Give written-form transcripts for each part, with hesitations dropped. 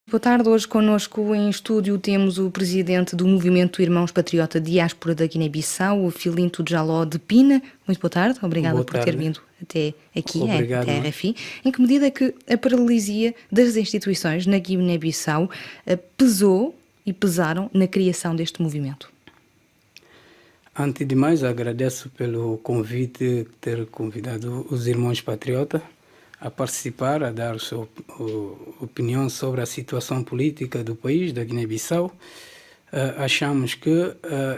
Boa tarde, hoje connosco em estúdio temos o presidente do Movimento Irmãos Patriota Diáspora da Guiné-Bissau, o Filinto Jaló de Pina. Muito boa tarde, obrigada Boa por ter tarde. vindo até aqui, Obrigado, até a não? RFI. Em que medida é que a paralisia das instituições na Guiné-Bissau pesou e pesaram na criação deste movimento? Antes de mais, agradeço pelo convite, ter convidado os irmãos patriotas a participar, a dar sua opinião sobre a situação política do país, da Guiné-Bissau. Achamos que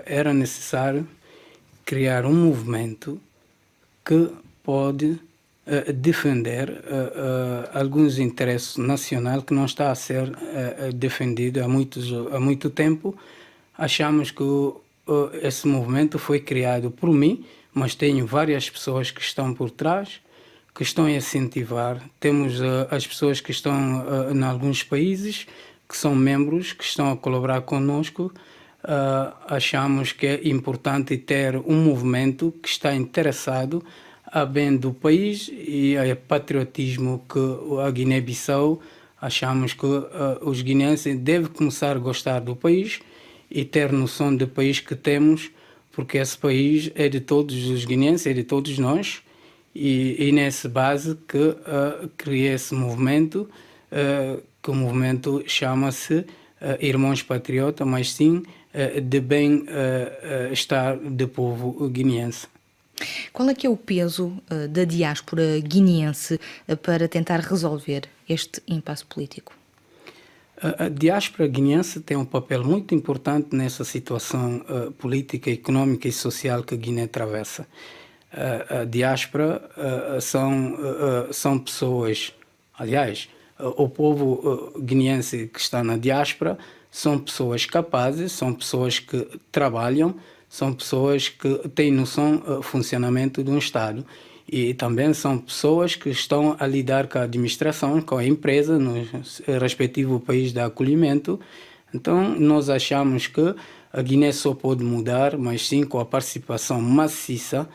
era necessário criar um movimento que pode defender alguns interesses nacionais que não está a ser defendido há muito tempo. Achamos que esse movimento foi criado por mim, mas tenho várias pessoas que estão por trás, que estão a incentivar. Temos as pessoas que estão em alguns países, que são membros, que estão a colaborar conosco. Achamos que é importante ter um movimento que está interessado a bem do país e a patriotismo que a Guiné-Bissau. Achamos que os guineenses devem começar a gostar do país e ter noção do país que temos, porque esse país é de todos os guineenses, é de todos nós, e nessa base que criei esse movimento, que o movimento chama-se Irmãos Patriota, mas sim de bem-estar do povo guineense. Qual é que é o peso da diáspora guineense para tentar resolver este impasse político? A diáspora guineense tem um papel muito importante nessa situação política, econômica e social que a Guiné atravessa. A diáspora são pessoas, aliás, o povo guineense que está na diáspora são pessoas capazes, são pessoas que trabalham, são pessoas que têm noção do funcionamento de um Estado. E também são pessoas que estão a lidar com a administração, com a empresa, no respectivo país de acolhimento. Então, nós achamos que a Guiné só pode mudar, mas sim com a participação maciça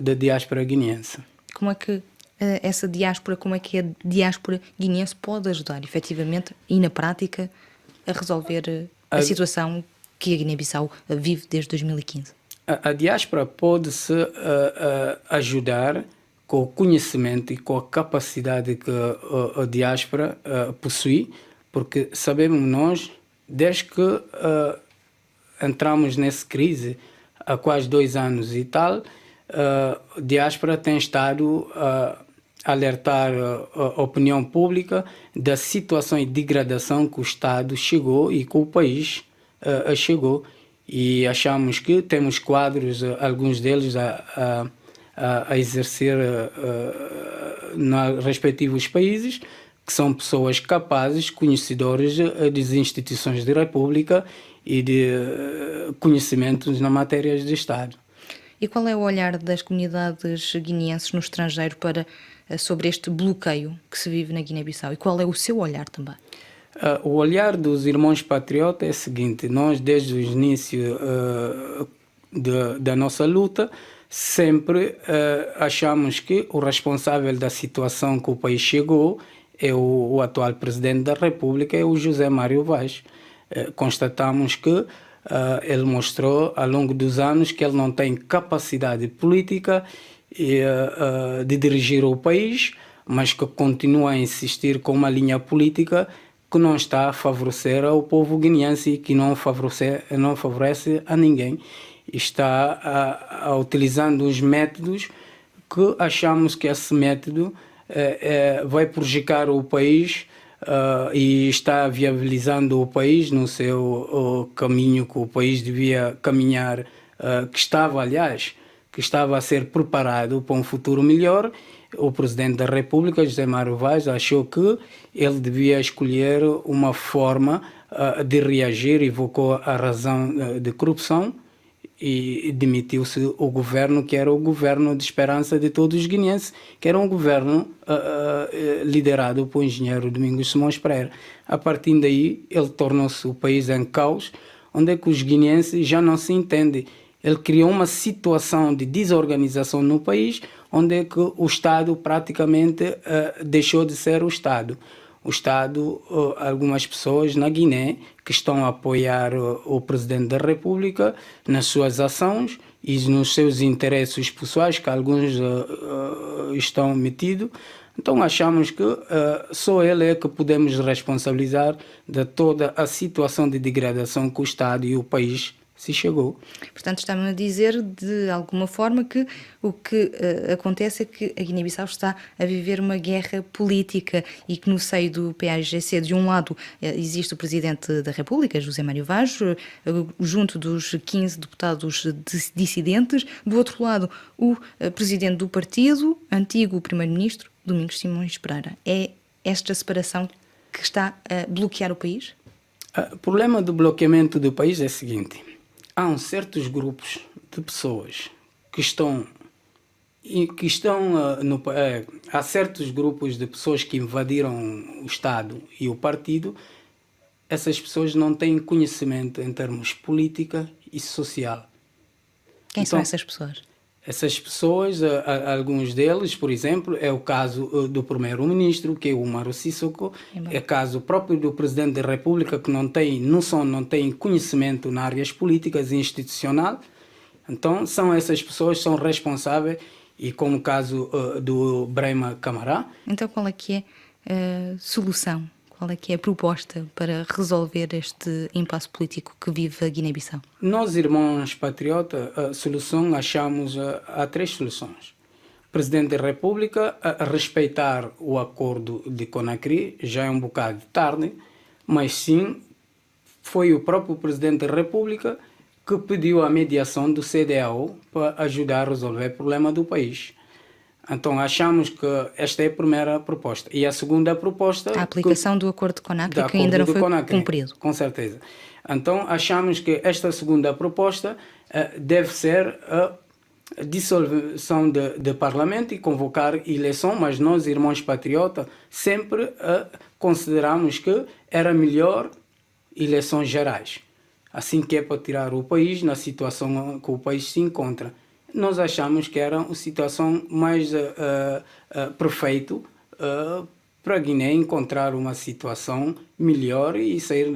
da diáspora guineense. Como é que essa diáspora, como é que a diáspora guineense pode ajudar, efetivamente, e na prática, a resolver a situação que a Guiné-Bissau vive desde 2015? A diáspora pode-se ajudar com o conhecimento e com a capacidade que a diáspora possui, porque sabemos nós, desde que entramos nessa crise há quase 2 anos e tal, a diáspora tem estado a alertar a opinião pública da situação e degradação que o Estado chegou e que o país chegou. E achamos que temos quadros, alguns deles a exercer nos respectivos países, que são pessoas capazes, conhecedoras das instituições da República e de conhecimentos na matéria de Estado. E qual é o olhar das comunidades guineenses no estrangeiro sobre este bloqueio que se vive na Guiné-Bissau? E qual é o seu olhar também? O olhar dos irmãos patriotas é o seguinte: nós desde o início da nossa luta sempre achamos que o responsável da situação que o país chegou é o atual presidente da República, é o José Mário Vaz. Constatamos que ele mostrou ao longo dos anos que ele não tem capacidade política de dirigir o país, mas que continua a insistir com uma linha política que não está a favorecer ao povo guineense e que não favorece a ninguém. Está utilizando os métodos que achamos que esse método vai prejudicar o país e está viabilizando o país no seu caminho que o país devia caminhar, que estava a ser preparado para um futuro melhor. O presidente da República, José Mário Vaz, achou que ele devia escolher uma forma de reagir, evocou a razão de corrupção e demitiu-se o governo, que era o governo de esperança de todos os guineenses, que era um governo liderado por engenheiro Domingos Simões Pereira. A partir daí, ele tornou-se o país em caos, onde é que os guineenses já não se entendem. Ele criou uma situação de desorganização no país, onde é que o Estado praticamente deixou de ser o Estado. o Estado, algumas pessoas na Guiné que estão a apoiar o Presidente da República nas suas ações e nos seus interesses pessoais, que alguns estão metidos. Então achamos que só ele é que podemos responsabilizar de toda a situação de degradação que o Estado e o país se chegou. Portanto, está-me a dizer, de alguma forma, que o que acontece é que a Guiné-Bissau está a viver uma guerra política e que no seio do PAIGC, de um lado, existe o Presidente da República, José Mário Vaz, junto dos 15 deputados dissidentes, do outro lado, o Presidente do partido, antigo Primeiro-Ministro, Domingos Simões Pereira. É esta separação que está a bloquear o país? O problema do bloqueamento do país é o seguinte: há certos grupos de pessoas há certos grupos de pessoas que invadiram o Estado e o partido. Essas pessoas não têm conhecimento em termos política e social. Quem são essas pessoas? Essas pessoas, alguns deles, por exemplo, é o caso do primeiro-ministro, que é o Umaru Sissoko, é o caso próprio do presidente da República, que não tem conhecimento nas áreas políticas e institucional. Então, são essas pessoas que são responsáveis, e como o caso do Brema Camará. Então, qual é que é a solução? Qual é que é a proposta para resolver este impasse político que vive a Guiné-Bissau? Nós, irmãos patriotas, a solução há 3 soluções. O Presidente da República respeitar o acordo de Conakry, já é um bocado tarde, mas sim, foi o próprio Presidente da República que pediu a mediação do CEDEAO para ajudar a resolver o problema do país. Então achamos que esta é a primeira proposta. E a segunda proposta... A aplicação do acordo de Conakry, que ainda não foi cumprido. Com certeza. Então achamos que esta segunda proposta deve ser a dissolução do Parlamento e convocar eleição, mas nós, irmãos patriotas, sempre consideramos que era melhor eleições gerais. Assim que é para tirar o país na situação que o país se encontra. Nós achamos que era a situação mais perfeita para a Guiné encontrar uma situação melhor e sair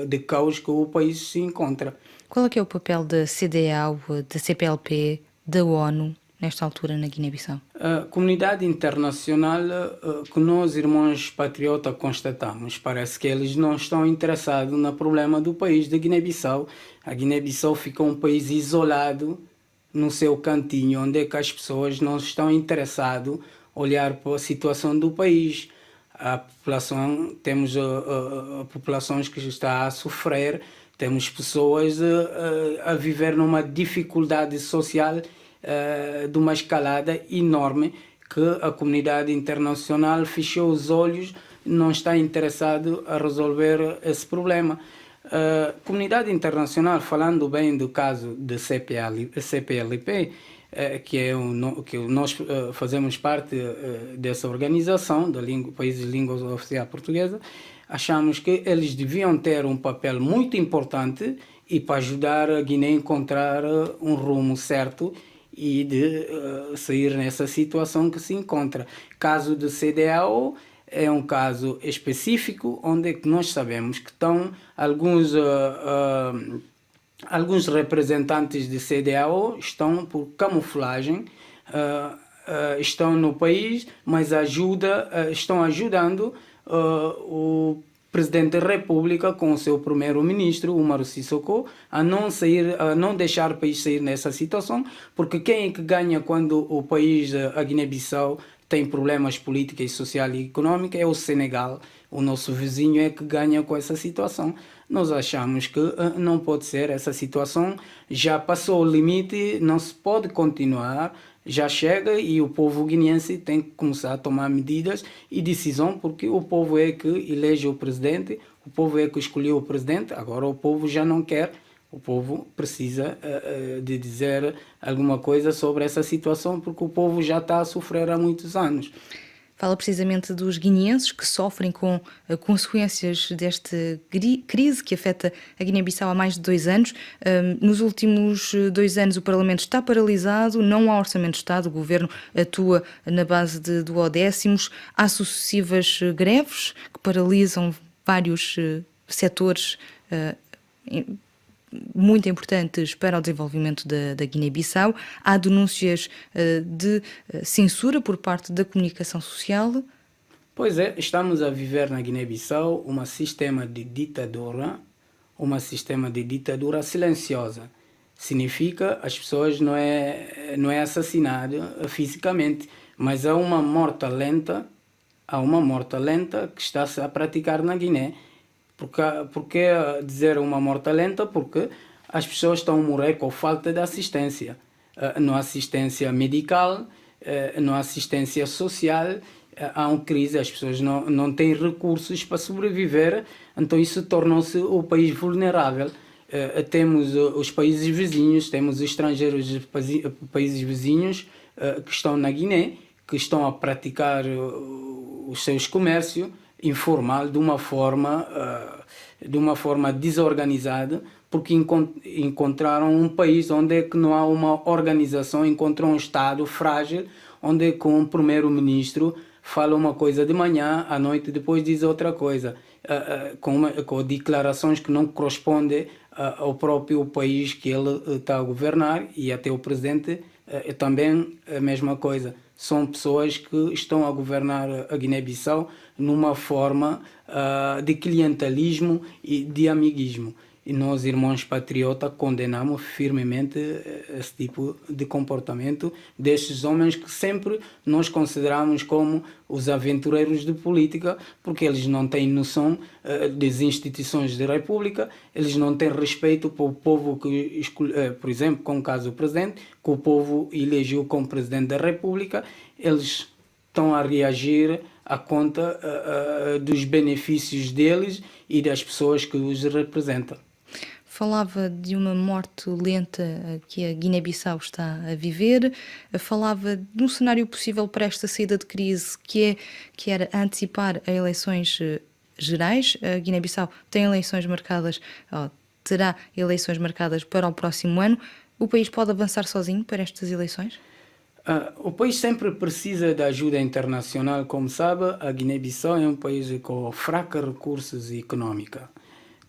de caos que o país se encontra. Qual é que é o papel da CEDEAO, da CPLP, da ONU, nesta altura na Guiné-Bissau? A comunidade internacional que nós, irmãos patriotas, constatamos, parece que eles não estão interessados no problema do país de Guiné-Bissau. A Guiné-Bissau ficou um país isolado, no seu cantinho, onde é que as pessoas não estão interessadas em olhar para a situação do país. A população, temos populações que estão a sofrer, temos pessoas a viver numa dificuldade social de uma escalada enorme, que a comunidade internacional fechou os olhos, não está interessado a resolver esse problema. A comunidade internacional, falando bem do caso da CPLP, que nós fazemos parte dessa organização, Países de Língua Oficial Portuguesa, achamos que eles deviam ter um papel muito importante e para ajudar a Guiné a encontrar um rumo certo e de sair nessa situação que se encontra. Caso do CEDEAO é um caso específico onde é que nós sabemos que estão alguns representantes de CEDEAO estão por camuflagem, estão no país, mas estão ajudando o Presidente da República com o seu primeiro-ministro, Umaru Sissoko, a não deixar o país sair nessa situação, porque quem é que ganha quando o país, a Guiné-Bissau, tem problemas políticos, social e econômicos? É o Senegal, o nosso vizinho, é que ganha com essa situação. Nós achamos que não pode ser essa situação, já passou o limite, não se pode continuar, já chega e o povo guineense tem que começar a tomar medidas e decisão, porque o povo é que elege o presidente, o povo é que escolheu o presidente, agora o povo já não quer, o povo precisa de dizer alguma coisa sobre essa situação, porque o povo já está a sofrer há muitos anos. Fala precisamente dos guineenses que sofrem com consequências desta crise que afeta a Guiné-Bissau há mais de 2 anos. Nos últimos 2 anos o Parlamento está paralisado, não há orçamento de Estado, o Governo atua na base de duodécimos, há sucessivas greves que paralisam vários setores muito importantes para o desenvolvimento da Guiné-Bissau. Há denúncias de censura por parte da comunicação social. Pois é, estamos a viver na Guiné-Bissau um sistema de ditadura silenciosa. Significa as pessoas não é assassinada fisicamente, mas há uma morte lenta que está-se a praticar na Guiné. Porque dizer uma morte lenta? Porque as pessoas estão a morrer com falta de assistência. Não há assistência medical, não há assistência social, há uma crise, as pessoas não têm recursos para sobreviver, então isso tornou-se o país vulnerável. Temos os países vizinhos, temos estrangeiros de países vizinhos que estão na Guiné, que estão a praticar os seus comércios informal de uma forma desorganizada, porque encontraram um país onde é que não há uma organização, encontrou um Estado frágil, onde é que um primeiro-ministro fala uma coisa de manhã, à noite depois diz outra coisa, com declarações que não correspondem ao próprio país que ele está a governar, e até o presidente também a mesma coisa. São pessoas que estão a governar a Guiné-Bissau numa forma de clientelismo e de amiguismo. E nós, irmãos patriotas, condenamos firmemente esse tipo de comportamento destes homens que sempre nós consideramos como os aventureiros de política, porque eles não têm noção das instituições da República, eles não têm respeito para o povo que escolhe, por exemplo, com o caso do presidente, que o povo elegeu como presidente da República, eles estão a reagir à conta dos benefícios deles e das pessoas que os representam. Falava de uma morte lenta que a Guiné-Bissau está a viver, falava de um cenário possível para esta saída de crise, que era antecipar a eleições gerais. A Guiné-Bissau tem eleições marcadas, terá eleições marcadas para o próximo ano. O país pode avançar sozinho para estas eleições? O país sempre precisa de ajuda internacional. Como sabe, a Guiné-Bissau é um país com fracos recursos econômicos.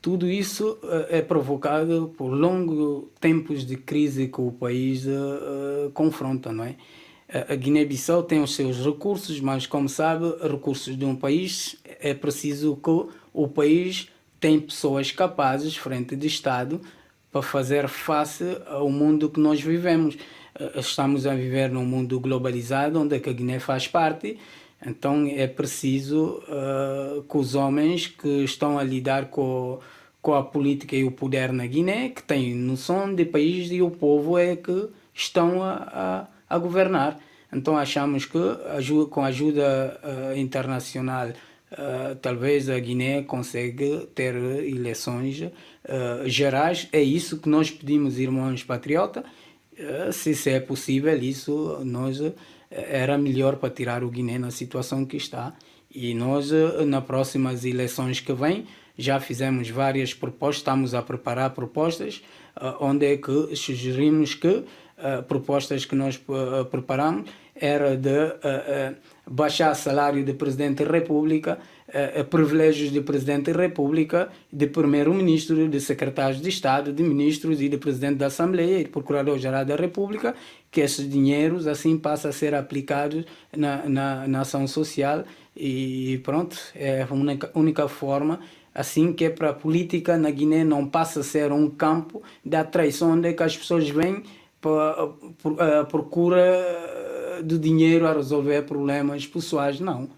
Tudo isso é provocado por longos tempos de crise que o país confronta, não é? A Guiné-Bissau tem os seus recursos, mas, como sabe, recursos de um país é preciso que o país tenha pessoas capazes, frente de Estado, para fazer face ao mundo que nós vivemos. Estamos a viver num mundo globalizado, onde a Guiné faz parte. Então é preciso que os homens que estão a lidar com a política e o poder na Guiné, que têm noção de país e o povo é que estão a governar. Então achamos que com a ajuda internacional talvez a Guiné consiga ter eleições gerais. É isso que nós pedimos, irmãos patriotas. Se é possível isso, nós era melhor para tirar o Guiné na situação que está. E nós, nas próximas eleições que vêm, já fizemos várias propostas, estamos a preparar propostas, onde é que sugerimos que propostas que nós preparamos era de baixar o salário do Presidente da República, privilégios do Presidente da República, de Primeiro-Ministro, de Secretários de Estado, de Ministros e de Presidente da Assembleia e de Procurador-Geral da República, que esses dinheiros assim passam a ser aplicados na ação social e pronto, é a única forma assim que é para a política na Guiné não passa a ser um campo de atraição onde é que as pessoas vêm para procura do dinheiro a resolver problemas pessoais, não.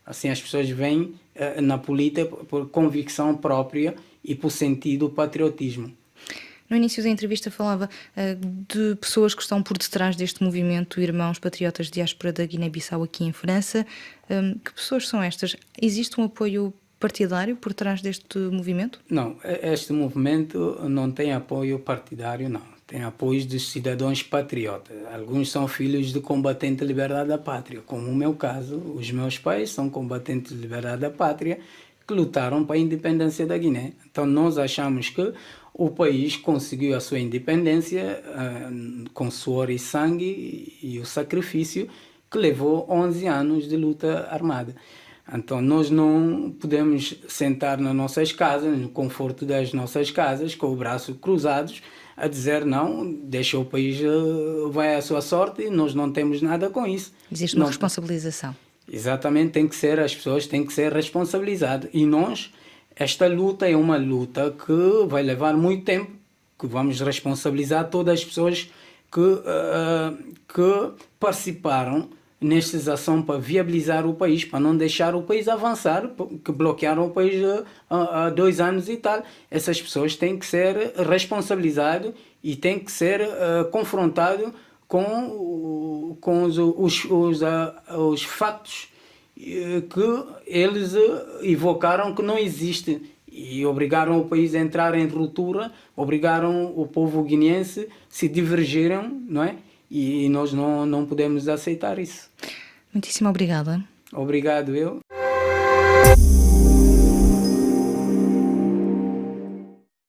Assim as pessoas vêm na política por convicção própria e por sentido patriotismo. No início da entrevista falava de pessoas que estão por detrás deste movimento Irmãos Patriotas de Diáspora da Guiné-Bissau aqui em França. Que pessoas são estas? Existe um apoio partidário por trás deste movimento? Não, este movimento não tem apoio partidário, não. tem apoio dos cidadãos patriotas. Alguns são filhos de combatentes de liberdade da pátria, como o meu caso. Os meus pais são combatentes de liberdade da pátria que lutaram para a independência da Guiné. Então nós achamos que o país conseguiu a sua independência com suor e sangue e o sacrifício que levou 11 anos de luta armada. Então nós não podemos sentar nas nossas casas, no conforto das nossas casas, com os braços cruzados, a dizer não, deixa o país, vai à sua sorte, nós não temos nada com isso. Existe uma responsabilização. Exatamente, as pessoas têm que ser responsabilizadas. E esta luta é uma luta que vai levar muito tempo, que vamos responsabilizar todas as pessoas que participaram nestas ações para viabilizar o país, para não deixar o país avançar, que bloquearam o país há 2 anos e tal. Essas pessoas têm que ser responsabilizadas e têm que ser confrontadas com os fatos que eles evocaram que não existem e obrigaram o país a entrar em ruptura, obrigaram o povo guineense a se divergirem, não é? E nós não podemos aceitar isso. Muitíssimo obrigada. Obrigado, eu.